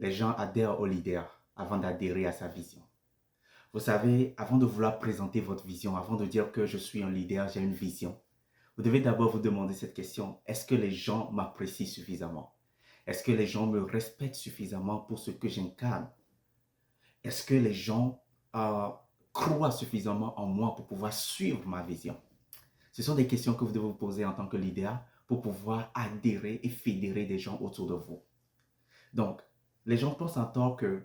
Les gens adhèrent au leader avant d'adhérer à sa vision. Vous savez, avant de vouloir présenter votre vision, avant de dire que je suis un leader, j'ai une vision, vous devez d'abord vous demander cette question: est-ce que les gens m'apprécient suffisamment? Est-ce que les gens me respectent suffisamment pour ce que j'incarne? Est-ce que les gens euh, croient suffisamment en moi pour pouvoir suivre ma vision? Ce sont des questions que vous devez vous poser en tant que leader pour pouvoir adhérer et fédérer des gens autour de vous. Donc, les gens pensent en tort que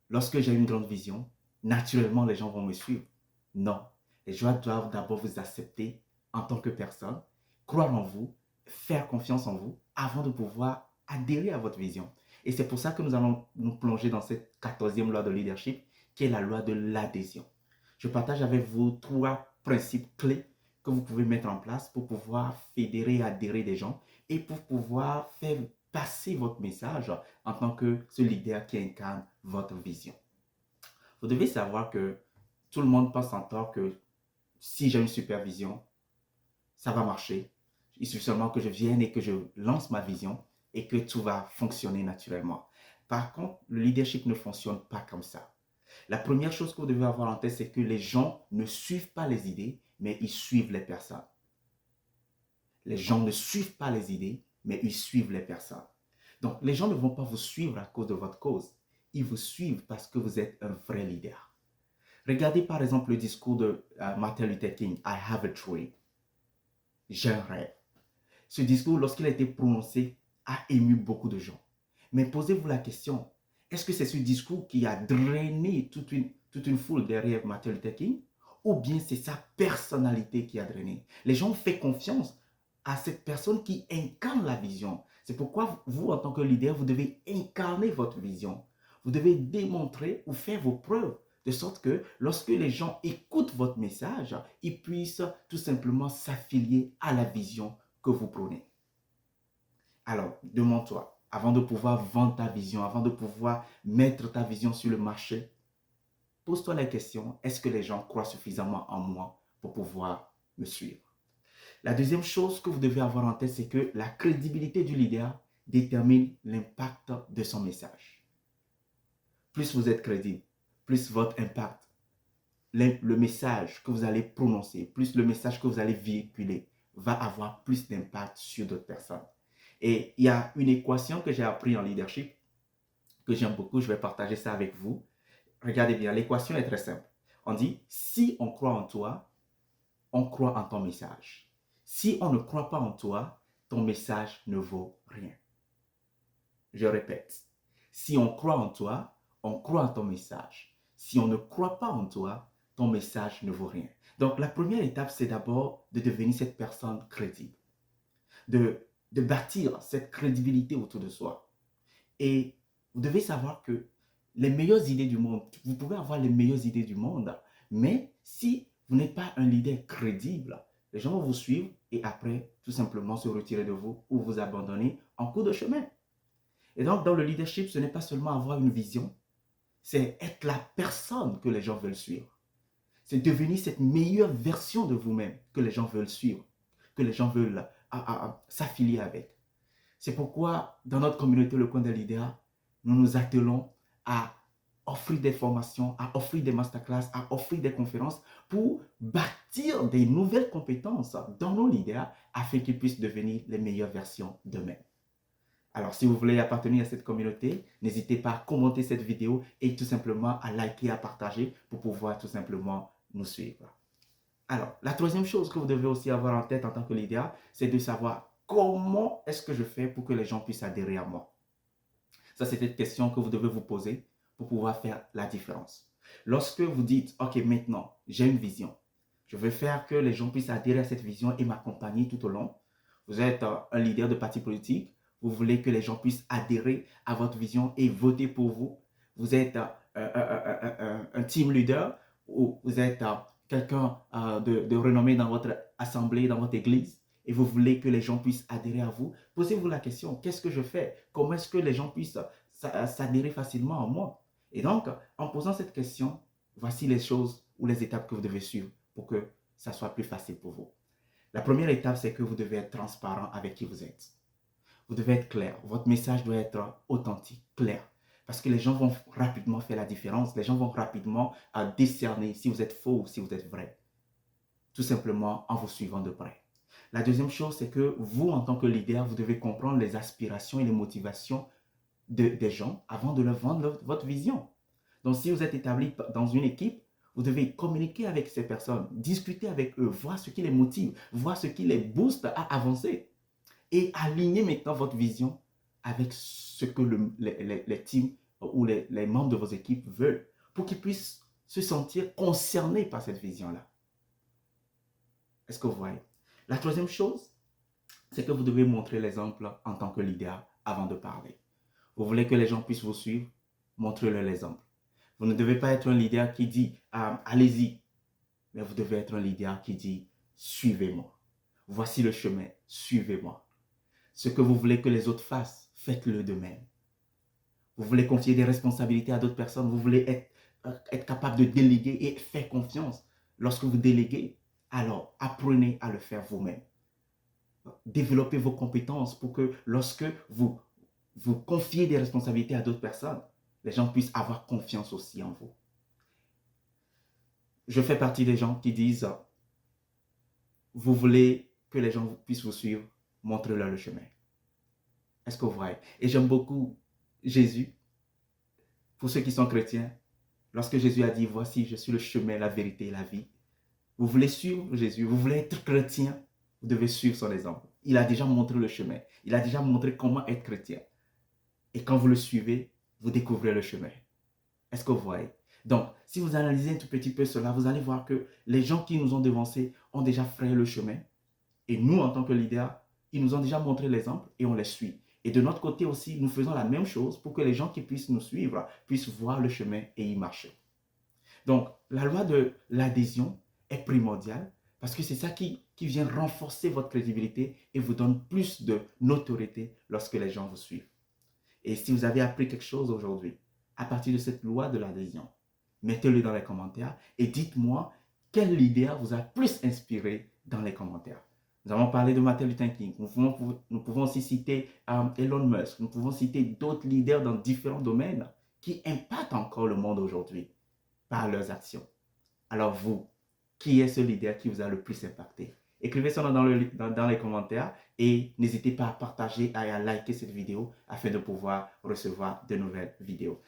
lorsque j'ai une grande vision, naturellement les gens vont me suivre. Non, les gens doivent d'abord vous accepter en tant que personne, croire en vous, faire confiance en vous avant de pouvoir adhérer à votre vision. Et c'est pour ça que nous allons nous plonger dans cette 14e loi de leadership qui est la loi de l'adhésion. Je partage avec vous 3 principes clés que vous pouvez mettre en place pour pouvoir fédérer et adhérer des gens et pour pouvoir faire passer votre message en tant que ce leader qui incarne votre vision. Vous devez savoir que tout le monde pense en tort que si j'ai une supervision, ça va marcher. Il suffit seulement que je vienne et que je lance ma vision et que tout va fonctionner naturellement. Par contre, le leadership ne fonctionne pas comme ça. La première chose que vous devez avoir en tête, c'est que les gens ne suivent pas les idées, mais ils suivent les personnes. Les gens ne suivent pas les idées, mais ils suivent les personnes. Donc, les gens ne vont pas vous suivre à cause de votre cause. Ils vous suivent parce que vous êtes un vrai leader. Regardez par exemple le discours de Martin Luther King, I have a dream. J'ai un rêve. Ce discours, lorsqu'il a été prononcé, a ému beaucoup de gens. Mais posez-vous la question, est-ce que c'est ce discours qui a drainé toute une foule derrière Martin Luther King? Ou bien c'est sa personnalité qui a drainé? Les gens ont fait confiance à cette personne qui incarne la vision. C'est pourquoi vous, en tant que leader, vous devez incarner votre vision. Vous devez démontrer ou faire vos preuves de sorte que lorsque les gens écoutent votre message, ils puissent tout simplement s'affilier à la vision que vous prônez. Alors, demande-toi, avant de pouvoir vendre ta vision, avant de pouvoir mettre ta vision sur le marché, pose-toi la question, est-ce que les gens croient suffisamment en moi pour pouvoir me suivre? La deuxième chose que vous devez avoir en tête, c'est que la crédibilité du leader détermine l'impact de son message. Plus vous êtes crédible, plus votre impact, le message que vous allez prononcer, plus le message que vous allez véhiculer va avoir plus d'impact sur d'autres personnes. Et il y a une équation que j'ai appris en leadership, que j'aime beaucoup, je vais partager ça avec vous. Regardez bien, l'équation est très simple. On dit, si on croit en toi, on croit en ton message. Si on ne croit pas en toi, ton message ne vaut rien. Je répète, si on croit en toi, on croit en ton message. Si on ne croit pas en toi, ton message ne vaut rien. Donc, la première étape, c'est d'abord de devenir cette personne crédible, de bâtir cette crédibilité autour de soi. Et vous devez savoir que les meilleures idées du monde, vous pouvez avoir les meilleures idées du monde, mais si vous n'êtes pas un leader crédible, les gens vont vous suivre et après, tout simplement se retirer de vous ou vous abandonner en cours de chemin. Et donc, dans le leadership, ce n'est pas seulement avoir une vision, c'est être la personne que les gens veulent suivre. C'est devenir cette meilleure version de vous-même que les gens veulent suivre, que les gens veulent s'affilier avec. C'est pourquoi, dans notre communauté, le coin des leaders, nous nous attelons à offrir des formations, à offrir des masterclass, à offrir des conférences pour bâtir des nouvelles compétences dans nos leaders afin qu'ils puissent devenir les meilleures versions d'eux-mêmes. Alors, si vous voulez appartenir à cette communauté, n'hésitez pas à commenter cette vidéo et tout simplement à liker, à partager pour pouvoir tout simplement nous suivre. Alors, la troisième chose que vous devez aussi avoir en tête en tant que leader, c'est de savoir comment est-ce que je fais pour que les gens puissent adhérer à moi. Ça, c'est une question que vous devez vous poser pour pouvoir faire la différence. Lorsque vous dites, OK, maintenant, j'ai une vision. Je veux faire que les gens puissent adhérer à cette vision et m'accompagner tout au long. Vous êtes un leader de parti politique. Vous voulez que les gens puissent adhérer à votre vision et voter pour vous. Vous êtes un team leader ou vous êtes quelqu'un de renommé dans votre assemblée, dans votre église et vous voulez que les gens puissent adhérer à vous, posez-vous la question, qu'est-ce que je fais? Comment est-ce que les gens puissent s'adhérer facilement à moi? Et donc, en posant cette question, voici les choses ou les étapes que vous devez suivre pour que ça soit plus facile pour vous. La première étape, c'est que vous devez être transparent avec qui vous êtes. Vous devez être clair. Votre message doit être authentique, clair. Parce que les gens vont rapidement faire la différence. Les gens vont rapidement décerner si vous êtes faux ou si vous êtes vrai. Tout simplement en vous suivant de près. La deuxième chose, c'est que vous, en tant que leader, vous devez comprendre les aspirations et les motivations des gens avant de leur vendre votre vision. Donc, si vous êtes établi dans une équipe, vous devez communiquer avec ces personnes, discuter avec eux, voir ce qui les motive, voir ce qui les booste à avancer et aligner maintenant votre vision avec ce que les teams ou les membres de vos équipes veulent pour qu'ils puissent se sentir concernés par cette vision-là. Est-ce que vous voyez? La troisième chose, c'est que vous devez montrer l'exemple en tant que leader avant de parler. Vous voulez que les gens puissent vous suivre? Montrez-leur l'exemple. Vous ne devez pas être un leader qui dit allez-y, mais vous devez être un leader qui dit suivez-moi. Voici le chemin, suivez-moi. Ce que vous voulez que les autres fassent, faites-le de même. Vous voulez confier des responsabilités à d'autres personnes, vous voulez être capable de déléguer et faire confiance. Lorsque vous déléguez, alors apprenez à le faire vous-même. Développez vos compétences pour que lorsque vous confiez des responsabilités à d'autres personnes, les gens puissent avoir confiance aussi en vous. Je fais partie des gens qui disent, vous voulez que les gens puissent vous suivre, montrez-leur le chemin. Est-ce que vous voyez? Et j'aime beaucoup Jésus. Pour ceux qui sont chrétiens, lorsque Jésus a dit, voici, je suis le chemin, la vérité et la vie. Vous voulez suivre Jésus, vous voulez être chrétien, vous devez suivre son exemple. Il a déjà montré le chemin. Il a déjà montré comment être chrétien. Et quand vous le suivez, vous découvrez le chemin. Est-ce que vous voyez? Donc, si vous analysez un tout petit peu cela, vous allez voir que les gens qui nous ont devancés ont déjà frayé le chemin. Et nous, en tant que leaders, ils nous ont déjà montré l'exemple et on les suit. Et de notre côté aussi, nous faisons la même chose pour que les gens qui puissent nous suivre puissent voir le chemin et y marcher. Donc, la loi de l'adhésion est primordiale parce que c'est ça qui vient renforcer votre crédibilité et vous donne plus de notoriété lorsque les gens vous suivent. Et si vous avez appris quelque chose aujourd'hui, à partir de cette loi de l'adhésion, mettez-le dans les commentaires et dites-moi quel leader vous a plus inspiré dans les commentaires. Nous avons parlé de Martin Luther King. Nous pouvons aussi citer Elon Musk. Nous pouvons citer d'autres leaders dans différents domaines qui impactent encore le monde aujourd'hui par leurs actions. Alors vous, qui est ce leader qui vous a le plus impacté? Écrivez ça dans les commentaires et n'hésitez pas à partager et à liker cette vidéo afin de pouvoir recevoir de nouvelles vidéos.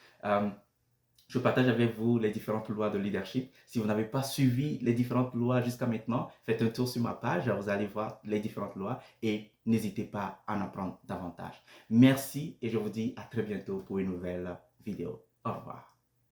Je partage avec vous les différentes lois de leadership. Si vous n'avez pas suivi les différentes lois jusqu'à maintenant, faites un tour sur ma page, vous allez voir les différentes lois et n'hésitez pas à en apprendre davantage. Merci et je vous dis à très bientôt pour une nouvelle vidéo. Au revoir.